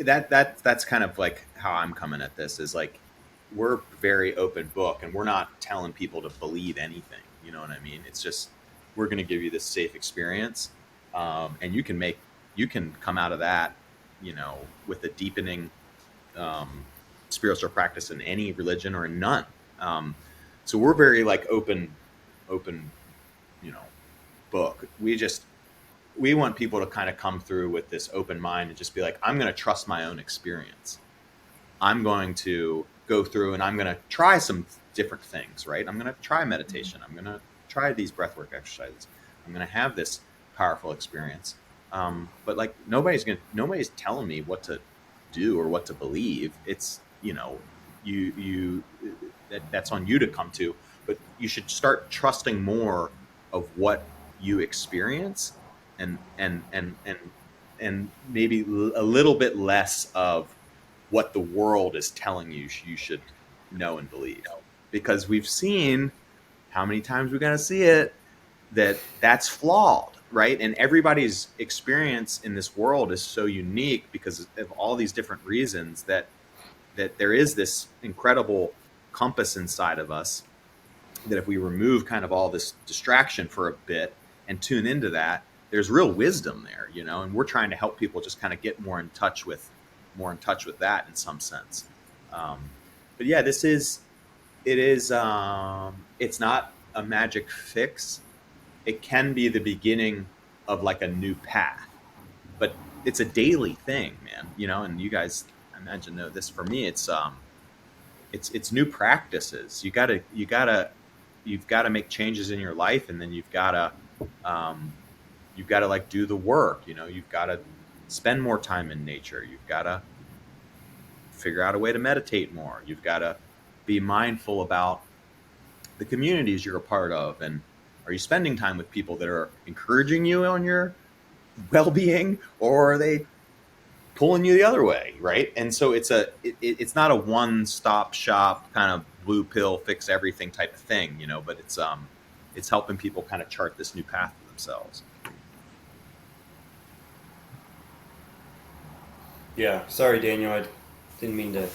that's kind of like how I'm coming at this is like we're very open book, and we're not telling people to believe anything. You know what I mean? It's just we're going to give you this safe experience, and you can come out of that, with a deepening spiritual practice in any religion or in none. So we're very like open, you know, book. We want people to kind of come through with this open mind and just be like, I'm going to trust my own experience. I'm going to go through and I'm going to try some different things, right? I'm going to try meditation. I'm going to try these breathwork exercises. I'm going to have this powerful experience. But like nobody's telling me what to do or what to believe. It's, that's on you to come to, but you should start trusting more of what you experience and maybe a little bit less of what the world is telling you should know and believe, because we've seen how many times we're going to see it that's flawed, right? And everybody's experience in this world is so unique because of all these different reasons that there is this incredible compass inside of us that if we remove kind of all this distraction for a bit and tune into that, there's real wisdom there, and we're trying to help people just kind of get more in touch with that in some sense. But yeah, it's not a magic fix. It can be the beginning of like a new path, but it's a daily thing, man, and you guys, I imagine know this. For me, it's new practices. You've got to make changes in your life, and then you've got to like do the work. You've got to spend more time in nature. You've got to figure out a way to meditate more. You've got to be mindful about the communities you're a part of, and are you spending time with people that are encouraging you on your well-being, or are they pulling you the other way, right? And so it's not a one-stop shop kind of blue pill fix everything type of thing, but it's helping people kind of chart this new path for themselves. Yeah, sorry, Daniel, I didn't mean to.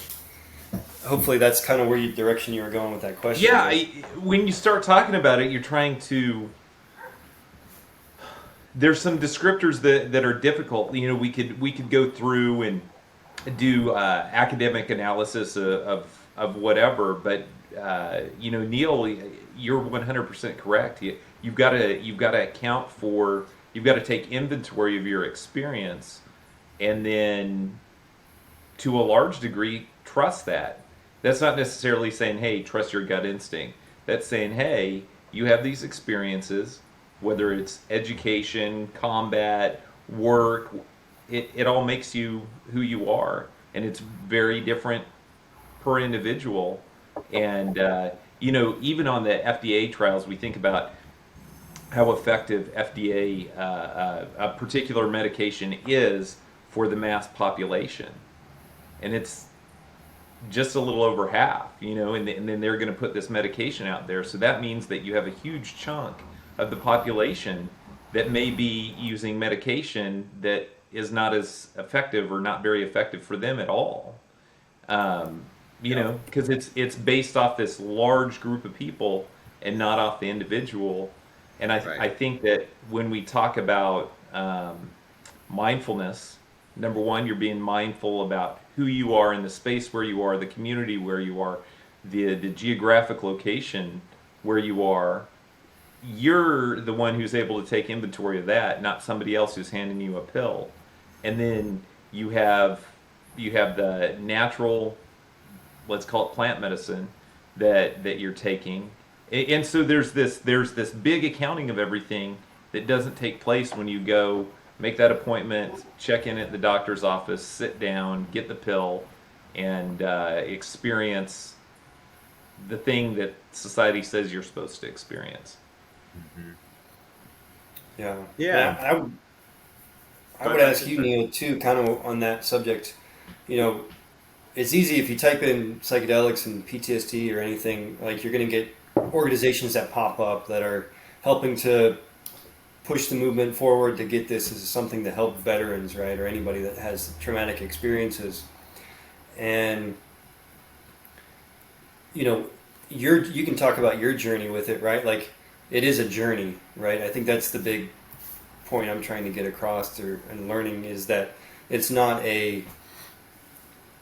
Hopefully that's kind of direction you were going with that question. Yeah, when you start talking about it, you're trying to. There's some descriptors that are difficult. We could go through and do academic analysis of whatever, but Neil, you're 100% correct. You've got to account for. You've got to take inventory of your experience, and then, to a large degree, trust that. That's not necessarily saying, hey, trust your gut instinct. That's saying, hey, you have these experiences, whether it's education, combat, work, it all makes you who you are. And it's very different per individual. And, even on the FDA trials, we think about how effective FDA, a particular medication is for the mass population. And it's just a little over half, and then they're going to put this medication out there. So that means that you have a huge chunk of the population that may be using medication that is not as effective or not very effective for them at all. Because it's based off this large group of people and not off the individual. And I think that when we talk about mindfulness, number one, you're being mindful about who you are in the space where you are, the community where you are, the geographic location where you are. You're the one who's able to take inventory of that, not somebody else who's handing you a pill. And then you have the natural, let's call it plant medicine, that you're taking. And so there's this big accounting of everything that doesn't take place when you go make that appointment, check in at the doctor's office, sit down, get the pill. and experience the thing that society says you're supposed to experience. Hmm. Yeah. Yeah. I Go would ahead. ask you, Neil, too, kind of on that subject. You know, it's easy if you type in psychedelics and PTSD or anything, like you're going to get organizations that pop up that are helping to push the movement forward to get this as something to help veterans, right, or anybody that has traumatic experiences. And you know, you can talk about your journey with it, right? Like it is a journey, right? I think that's the big point I'm trying to get across and learning is that it's not a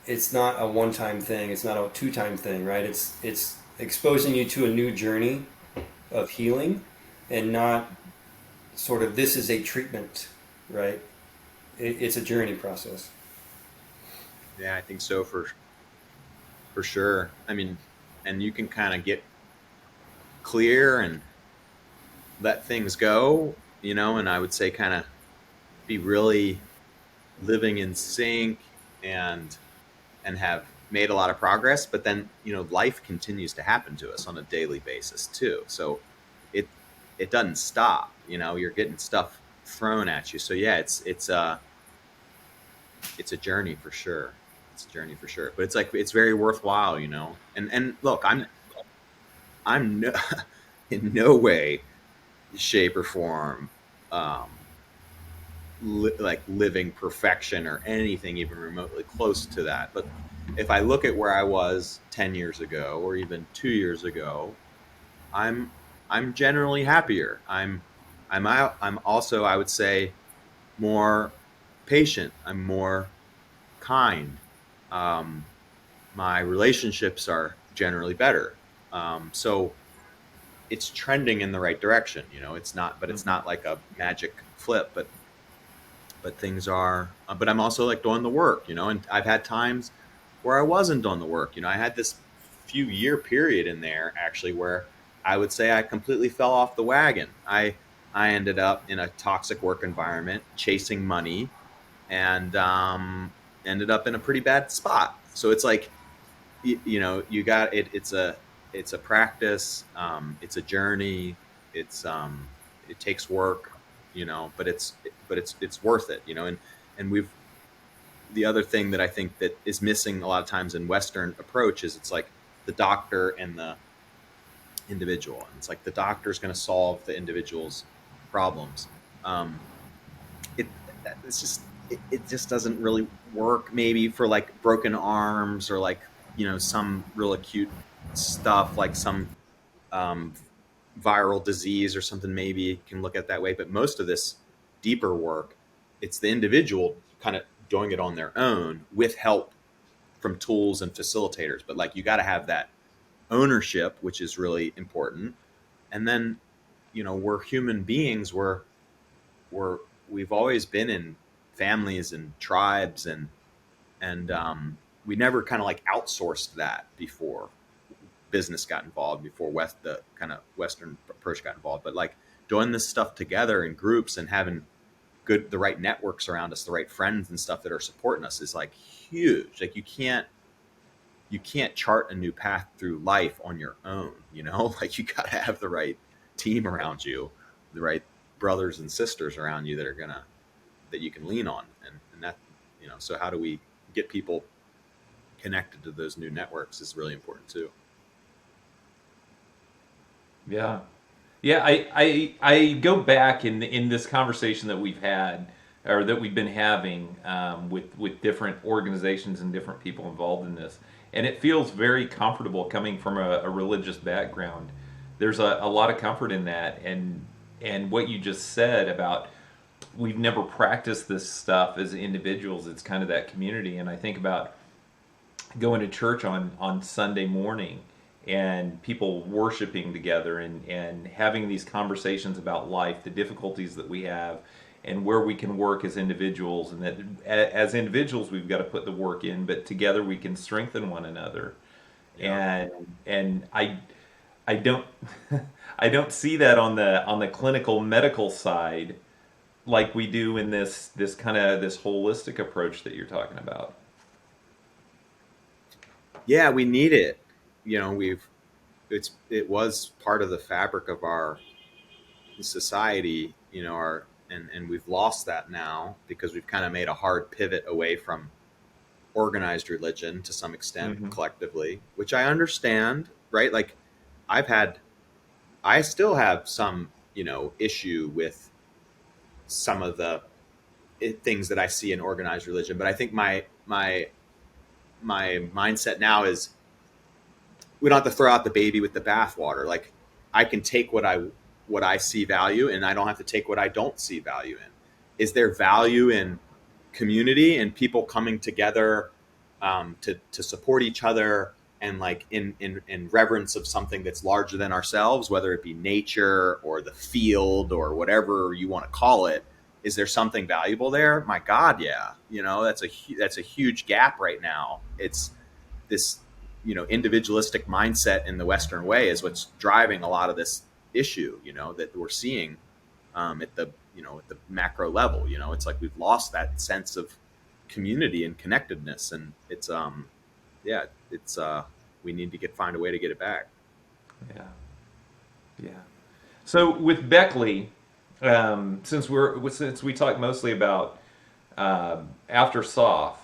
it's not a one-time thing. It's not a two-time thing, right? It's exposing you to a new journey of healing, and not sort of this is a treatment, right? It's a journey process. Yeah, I think so for sure. I mean, and you can kind of get clear and let things go, and I would say kind of be really living in sync and have made a lot of progress, but then life continues to happen to us on a daily basis too, so it it doesn't stop. You're getting stuff thrown at you, so yeah, it's a journey for sure. It's a journey for sure, but it's like it's very worthwhile, and look, I'm no, in no way, shape, or form um like living perfection or anything even remotely close to that. But if I look at where I was 10 years ago or even 2 years ago, I'm I'm generally happier. I'm also, I would say, more patient. I'm more kind. Um, my relationships are generally better. So it's trending in the right direction. It's not, but it's Mhm. not like a magic flip. But things are. But I'm also like doing the work. And I've had times where I wasn't doing the work. I had this few-year period in there actually where I would say I completely fell off the wagon. I ended up in a toxic work environment, chasing money, and ended up in a pretty bad spot. So it's like, you got it. It's a practice. It's a journey. It takes work, but it's worth it. And we've the other thing that I think that is missing a lot of times in Western approach is it's like the doctor and the individual, and it's like the doctor is going to solve the individual's problems. Um, it it just doesn't really work, maybe for like broken arms or like some real acute stuff, like some um, viral disease or something. Maybe you can look at it that way, but most of this deeper work, it's the individual kind of doing it on their own with help from tools and facilitators. But like, you got to have that ownership, which is really important. And then we're human beings. We're we've always been in families and tribes, and we never kind of like outsourced that before business got involved, before the kind of Western approach got involved. But like, doing this stuff together in groups and having the right networks around us, the right friends and stuff that are supporting us, is like huge. Like, you can't chart a new path through life on your own. Like, you got to have the right team around you, the right brothers and sisters around you that you can lean on. And that, so how do we get people connected to those new networks is really important too. Yeah. Yeah, I go back in this conversation that we've had, or that we've been having, with different organizations and different people involved in this, and it feels very comfortable coming from a religious background. There's a lot of comfort in that, and what you just said about we've never practiced this stuff as individuals. It's kind of that community, and I think about going to church on Sunday morning and people worshiping together and having these conversations about life, the difficulties that we have, and where we can work as individuals. And that as individuals, we've got to put the work in, but together we can strengthen one another. Yeah. And I don't I don't see that on the clinical medical side like we do in this kind of this holistic approach that you're talking about. Yeah, we need it. It was part of the fabric of our society, and we've lost that now because we've kind of made a hard pivot away from organized religion to some extent Mm-hmm. collectively, which I understand, right? Like I've had I still have some, issue with some of the things that I see in organized religion, but I think my mindset now is we don't have to throw out the baby with the bathwater. Like I can take what I see value, and I don't have to take what I don't see value in. Is there value in community and people coming together to support each other and like in reverence of something that's larger than ourselves, whether it be nature or the field or whatever you want to call it? Is there something valuable there? My God, yeah. That's a huge gap right now. It's this individualistic mindset in the Western way is what's driving a lot of this issue, that we're seeing at the macro level. It's like we've lost that sense of community and connectedness, and it's yeah, it's we need to find a way to get it back. Yeah, yeah. So with Beckley, since we talk mostly about AfterSOF,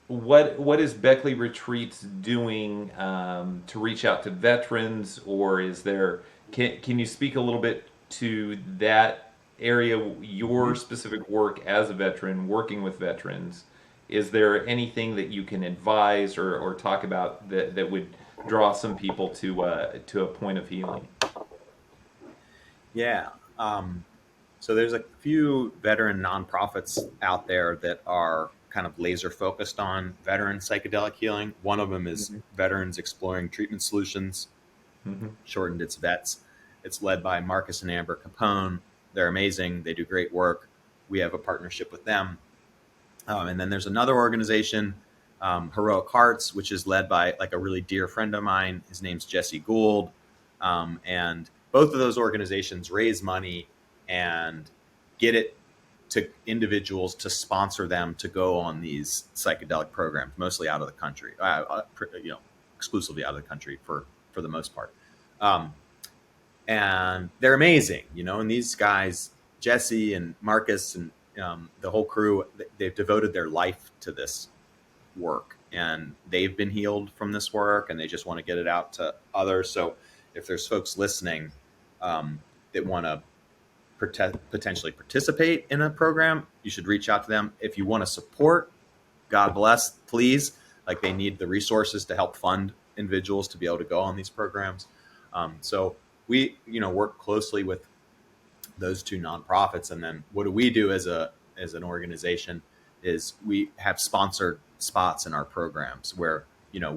what is Beckley Retreats doing to reach out to veterans, or can you speak a little bit to that area, your specific work as a veteran, working with veterans? Is there anything that you can advise or talk about that would draw some people to a point of healing? Yeah. So there's a few veteran nonprofits out there that are kind of laser focused on veteran psychedelic healing. One of them is Veterans Exploring Treatment Solutions, shortened it's VETS. It's led by Marcus and Amber Capone. They're amazing. They do great work. We have a partnership with them. And then there's another organization, Heroic Hearts, which is led by like a really dear friend of mine. His name's Jesse Gould. And both of those organizations raise money and get it to individuals to sponsor them to go on these psychedelic programs, mostly out of the country, exclusively out of the country for the most part. And they're amazing, and these guys, Jesse and Marcus and the whole crew, they've devoted their life to this work, and they've been healed from this work, and they just want to get it out to others. So if there's folks listening that want to potentially participate in a program, you should reach out to them. If you want to support, God bless, please. Like they need the resources to help fund individuals to be able to go on these programs. So we, work closely with those two nonprofits. And then what do we do as an organization is we have sponsored spots in our programs where,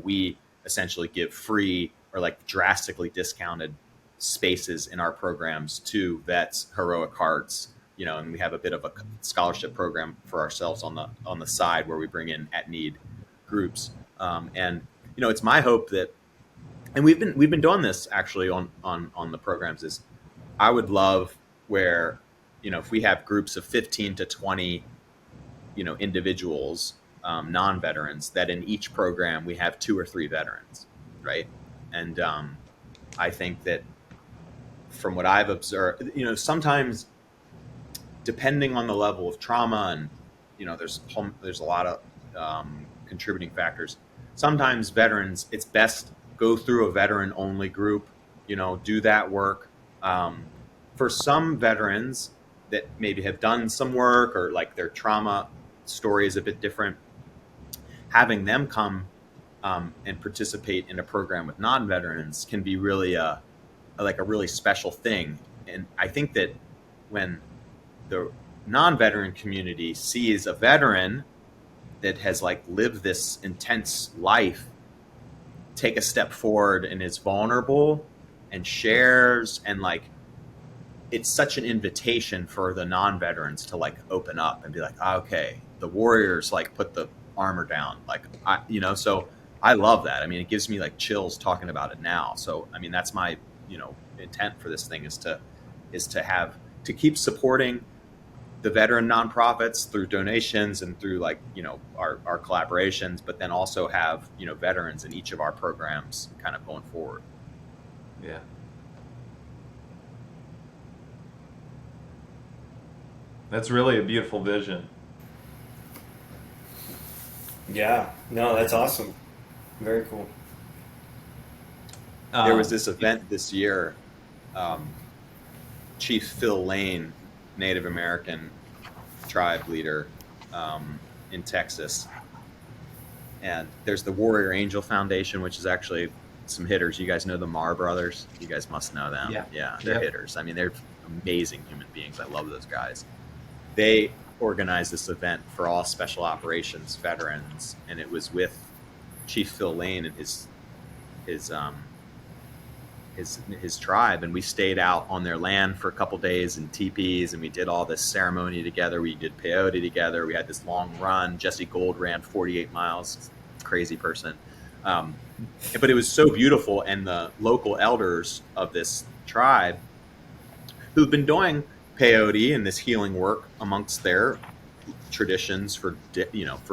we essentially give free or like drastically discounted spaces in our programs to vets, Heroic Hearts, and we have a bit of a scholarship program for ourselves on the side where we bring in at need groups. And it's my hope that, and we've been doing this actually on the programs, is I would love where, if we have groups of 15 to 20, individuals, non-veterans, that in each program we have 2 or 3 veterans, right? And I think that from what I've observed, sometimes depending on the level of trauma and, there's a lot of contributing factors. Sometimes veterans, it's best go through a veteran only group, do that work. For some veterans that maybe have done some work or like their trauma story is a bit different, having them come and participate in a program with non-veterans can be really a really special thing. And I think that when the non-veteran community sees a veteran that has like lived this intense life take a step forward and is vulnerable and shares, and like it's such an invitation for the non-veterans to like open up and be like, okay, the warriors like put the armor down, like so I love that. I mean, it gives me like chills talking about it now. So I mean, that's my intent for this thing is to keep supporting the veteran nonprofits through donations and through like, our collaborations, but then also have, veterans in each of our programs kind of going forward. Yeah. That's really a beautiful vision. Yeah, no, that's awesome. Very cool. There was this event this year, Chief Phil Lane, Native American tribe leader in Texas. And there's the Warrior Angel Foundation, which is actually some hitters. You guys know the Marr brothers? You guys must know them. Yeah, they're hitters. I mean, they're amazing human beings. I love those guys. They organized this event for all Special Operations veterans, and it was with Chief Phil Lane and his tribe, and we stayed out on their land for a couple days in teepees, and we did all this ceremony together. We did peyote together. We had this long run. Jesse Gold ran 48 miles. Crazy person. But it was so beautiful, and the local elders of this tribe who've been doing peyote and this healing work amongst their traditions for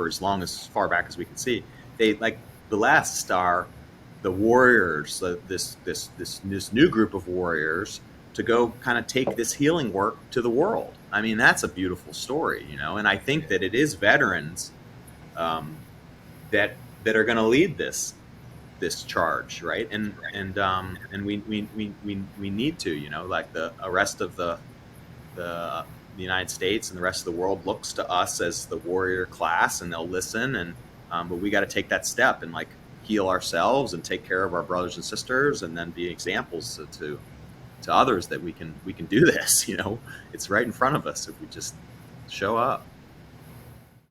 as far back as we can see. They, like the last star, the warriors, this new group of warriors, to go kind of take this healing work to the world. I mean, that's a beautiful story, and I think that it is veterans that are going to lead this charge, right? And we need to, like the rest of the United States and the rest of the world looks to us as the warrior class, and they'll listen, and but we got to take that step and like heal ourselves and take care of our brothers and sisters, and then be examples to others that we can do this. It's right in front of us if we just show up.